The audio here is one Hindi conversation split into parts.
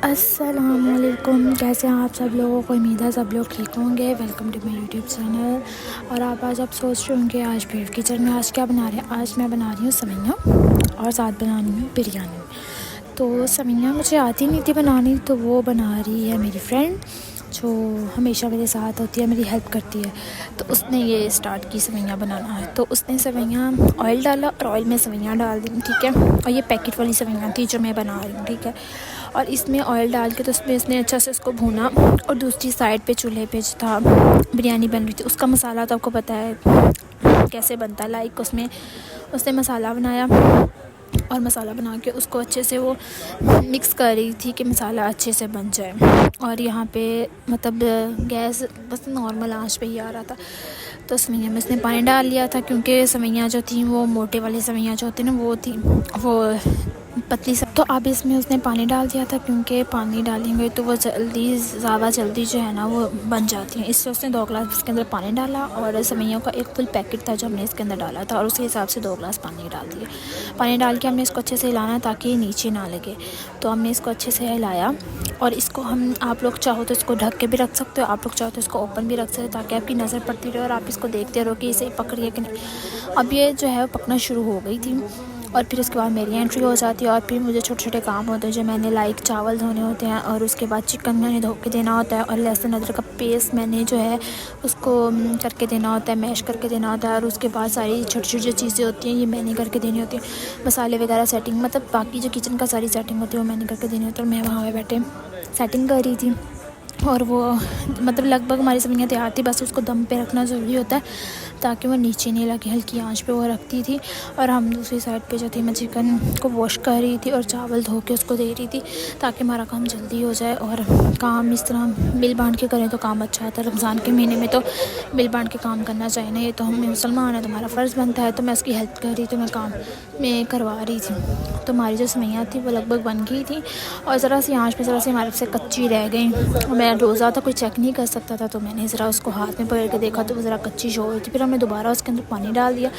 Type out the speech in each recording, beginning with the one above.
अस्सलामुअलैकुम। कैसे हैं आप सब लोगों को? उम्मीद है सब लोग ठीक होंगे। Welcome to my YouTube channel. और आज आप सोच रहे होंगे आज फिर किचन में आज क्या बना रहे हैं। आज मैं बना रही हूँ सवैयाँ और साथ बना रही हूँ बिरयानी। तो सवैयाँ मुझे आती नहीं थी बनानी, तो वो बना रही है मेरी फ्रेंड जो हमेशा मेरे साथ होती है, मेरी हेल्प करती है। तो उसने ये स्टार्ट की सवैयाँ बनाना है। तो उसने सवैयाँ ऑयल डाला और ऑयल में सवैयाँ डाल दी, ठीक है। और ये पैकेट वाली सवैयाँ थी जो मैं बना रही हूँ, ठीक है। और इसमें ऑयल डाल के तो उसमें इसने अच्छा से उसको भूना। और दूसरी साइड पे चूल्हे पे जो था बिरयानी बन रही थी, उसका मसाला तो आपको पता है कैसे बनता है। लाइक उसमें उसने मसाला बनाया और मसाला बना के उसको अच्छे से वो मिक्स कर रही थी कि मसाला अच्छे से बन जाए। और यहाँ पे मतलब गैस बस नॉर्मल आंच पे ही आ रहा था। तो सवैयाँ में उसने पानी डाल लिया था, क्योंकि सवैयाँ जो थी वो मोटे वाली सवैयाँ जो होती हैं ना वो थी, वो पतली सा। तो अब इसमें उसने पानी डाल दिया था, क्योंकि पानी डालेंगे तो वो ज़्यादा जल्दी जो है ना वो बन जाती हैं। इससे उसने 2 गिलास इसके अंदर पानी डाला और सवैयों का एक फुल पैकेट था जो हमने इसके अंदर डाला था, और उसी हिसाब से 2 गिलास पानी डाल दिए। पानी डाल के हमने इसको अच्छे से हिलाना ताकि नीचे ना लगे। तो हमने इसको अच्छे से हिलाया और इसको आप लोग चाहो तो इसको ढक के भी रख सकते हो, आप लोग चाहो तो इसको ओपन भी रख सकते हो, ताकि आपकी नज़र पड़ती रहे और आप इसको देखते रहो कि इसे पक रही है कि नहीं। अब ये जो है पकना शुरू हो गई थी। और फिर उसके बाद मेरी एंट्री हो जाती है और फिर मुझे छोटे छोटे काम होते हैं जो मैंने लाइक चावल धोने होते हैं, और उसके बाद चिकन मैंने धो के देना होता है, और लहसुन अदरक का पेस्ट मैंने जो है उसको करके देना होता है, मैश करके देना होता है। और उसके बाद सारी छोटी छोटी जो चीज़ें होती हैं ये मैंने करके देनी होती है। मसाले वगैरह सेटिंग, मतलब बाकी जो किचन का सारी सेटिंग होती है वो मैंने करके देनी होती है। और मैं वहाँ पे बैठे सेटिंग कर रही थी। और वो मतलब लगभग हमारी सवैयाँ तैयार थी, बस उसको दम पे रखना ज़रूरी होता है ताकि वो नीचे नहीं लगे। हल्की आंच पे वो रखती थी। और हम दूसरी साइड पे जो थी मैं चिकन को वॉश कर रही थी और चावल धो के उसको दे रही थी, ताकि हमारा काम जल्दी हो जाए। और काम इस तरह मिल बांट के करें तो काम अच्छा आता है। रमज़ान के महीने में तो मिल बांट के काम करना चाहिए ना, ये तो हम मुसलमान हैं तो हमारा फ़र्ज़ बनता है। तो मैं उसकी हेल्प कर रही थी, मैं काम में करवा रही थी। तो हमारी जो सवैयाँ थी वो लगभग बन गई थी, और ज़रा सी आँच पे ज़रा सी हमारे से कच्ची रह गई। मैं रोज़ा था, कोई चेक नहीं कर सकता था, तो मैंने ज़रा उसको हाथ में पकड़ के देखा तो वो ज़रा कच्ची शो हुई थी। फिर हमने दोबारा उसके अंदर पानी डाल दिया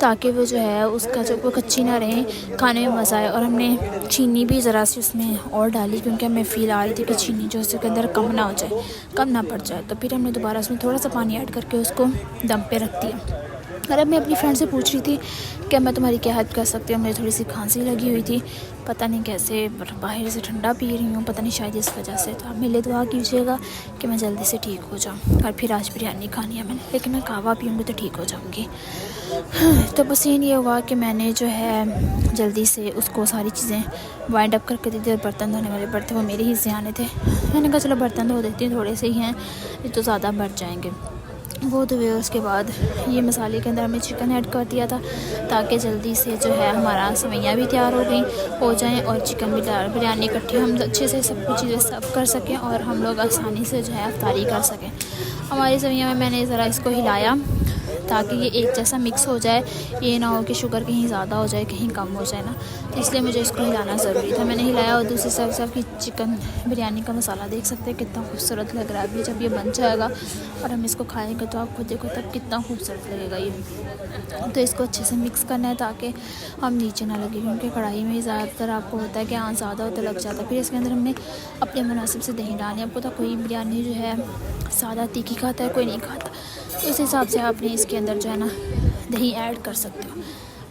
ताकि वो जो है उसका जो वो कच्ची ना रहे, खाने में मज़ा आए। और हमने चीनी भी ज़रा सी उसमें और डाली, क्योंकि हमें फ़ील आ रही थी कि चीनी जो उसके अंदर कम ना हो जाए, कम ना पड़ जाए। तो फिर हमने दोबारा उसमें थोड़ा सा पानी ऐड करके उसको दम पे रख दिया। और अब मैं अपनी फ्रेंड से पूछ रही थी कि मैं तुम्हारी क्या हेल्प कर सकती हूँ। मुझे थोड़ी सी खांसी लगी हुई थी, पता नहीं कैसे, बाहर से ठंडा पी रही हूँ, पता नहीं शायद इस वजह से। तो आप मेरे लिए दुआ कीजिएगा कि मैं जल्दी से ठीक हो जाऊँ। और फिर आज बिरयानी खानी है मैंने, लेकिन मैं कहवा पीऊँगी तो ठीक हो जाऊँगी। तो बस ये हुआ कि मैंने जो है जल्दी से उसको सारी चीज़ें वाइंड अप करके दी थी। और बर्तन धोने वाले बर्तन वो मेरे हिस्से आने थे। मैंने कहा चलो बर्तन धो देती हूँ, थोड़े से ही हैं, ये तो ज़्यादा बढ़ जाएंगे। वो धोए उसके बाद ये मसाले के अंदर हमने चिकन ऐड कर दिया था, ताकि जल्दी से जो है हमारा सवैयाँ भी तैयार हो जाएं और चिकन भी तैयार, बिरयानी इकट्ठी हम अच्छे से सब कुछ चीज़ें सर्व कर सकें और हम लोग आसानी से जो है अफ्तारी कर सकें। हमारी सवैयाँ में मैंने ज़रा इसको हिलाया ताकि ये एक जैसा मिक्स हो जाए, ये ना हो कि शुगर कहीं ज़्यादा हो जाए कहीं कम हो जाए ना, तो इसलिए मुझे इसको हिलाना ज़रूरी था। मैंने हिलाया। और दूसरी तरफ की चिकन बिरयानी का मसाला देख सकते हैं कितना खूबसूरत लग रहा है। अभी जब ये बन जाएगा और हम इसको खाएंगे तो आप खुद देखो तब कितना खूबसूरत लगेगा ये। तो इसको अच्छे से मिक्स करना है ताकि हम नीचे ना लगे, क्योंकि कढ़ाई में ज़्यादातर आपको होता है कि हाँ ज़्यादा होता लग जाता है। फिर इसके अंदर हमने अपने मुनासिब से दही डालनी है। आपको तो कोई बिरयानी जो है सादा तीखी खाता है, कोई नहीं खाता, तो उस हिसाब से आपने इसके अंदर जो है ना दही ऐड कर सकते हो।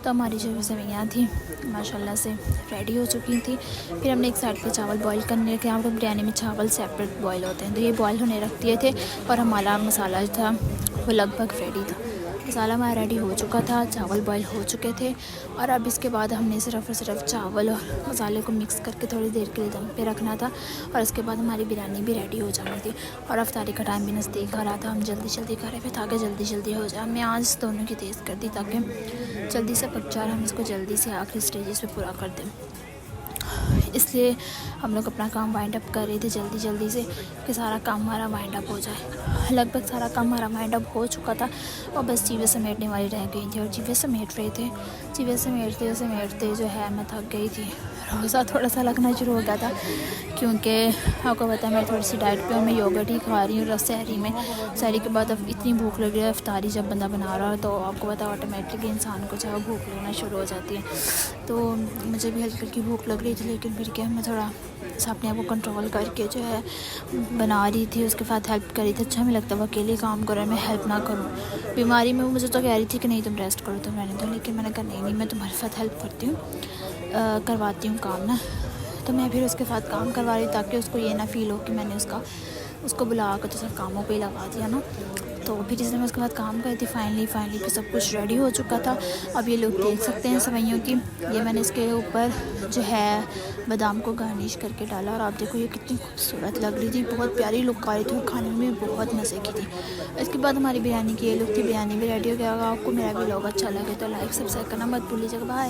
तो हमारी जो सवैयाँ थी माशाल्लाह से रेडी हो चुकी थी। फिर हमने एक साइड पे चावल बॉईल करने रखे। यहाँ पर बिरयानी में चावल सेपरेट बॉईल होते हैं, तो ये बॉईल होने रख दिए थे। और हमारा मसाला जो था वो लगभग रेडी था। मसाला हमारा रेडी हो चुका था, चावल बॉईल हो चुके थे। और अब इसके बाद हमने सिर्फ और सिर्फ चावल और मसाले को मिक्स करके थोड़ी देर के लिए दम पे रखना था, और उसके बाद हमारी बिरयानी भी रेडी हो जानी थी। और अफ्तारी का टाइम भी नज़दीक आ रहा था, हम जल्दी जल्दी कर रहे थे ताकि जल्दी जल्दी हो जाए। हमने आज दोनों की तेज़ कर दी ताकि जल्दी से पक जाए, हम इसको जल्दी से आखिरी स्टेजेस पे पूरा कर दें। इसलिए हम लोग अपना काम वाइंड अप कर रहे थे जल्दी जल्दी से कि सारा काम हमारा वाइंड अप हो जाए। लगभग सारा काम हमारा वाइंड अप हो चुका था और बस चीज़ें समेटने वाली रह गई थी, और चीज़ें समेट रहे थे। चीज़ें समेटते समेटते जो है मैं थक गई थी। रोज़ा थोड़ा सा लगना शुरू हो गया था क्योंकि आपको पता है मैं थोड़ी सी डाइट पे हूँ, मैं योगर्ट ही खा रही हूँ सहरी में। सहरी के बाद अब इतनी भूख लग रही है, इफ्तारी जब बंदा बना रहा है तो आपको पता है ऑटोमेटिकली इंसान को चाहे भूख लगना शुरू हो जाती है। तो मुझे भी हल्की हल्की भूख लग रही थी, लेकिन फिर क्या मैं थोड़ा अपने आप को कंट्रोल करके जो है बना रही थी, उसके साथ हेल्प कर रही थी। अच्छा नहीं लगता वो अकेले काम कर रहा है, मैं हेल्प ना करूँ। बीमारी में वो मुझे तो कह रही थी कि नहीं तुम रेस्ट करो, तुम रहने दो, लेकिन मैंने कहा नहीं मैं तुम्हारे साथ हेल्प करती हूँ, करवाती हूँ काम ना। तो मैं फिर उसके साथ काम करवा रही ताकि उसको ये ना फ़ील हो कि मैंने उसको बुला कर तो सिर्फ कामों पे ही लगा दिया ना। तो फिर इसलिए मैं उसके बाद काम कर रही थी। फाइनली फिर सब कुछ रेडी हो चुका था। अब ये लोग देख सकते हैं सेवइयों की, ये मैंने इसके ऊपर जो है बादाम को गार्निश करके डाला और आप देखो ये कितनी खूबसूरत लग रही थी, बहुत प्यारी लुक आ रही थी और खाने में भी बहुत मज़े की थी। इसके बाद हमारी बिरयानी की ये लुक थी, बिरयानी भी रेडी हो गया। अगर आपको मेरा व्लॉग अच्छा लगे तो लाइक सब्सक्राइब करना मत भूलिएगा। बाय।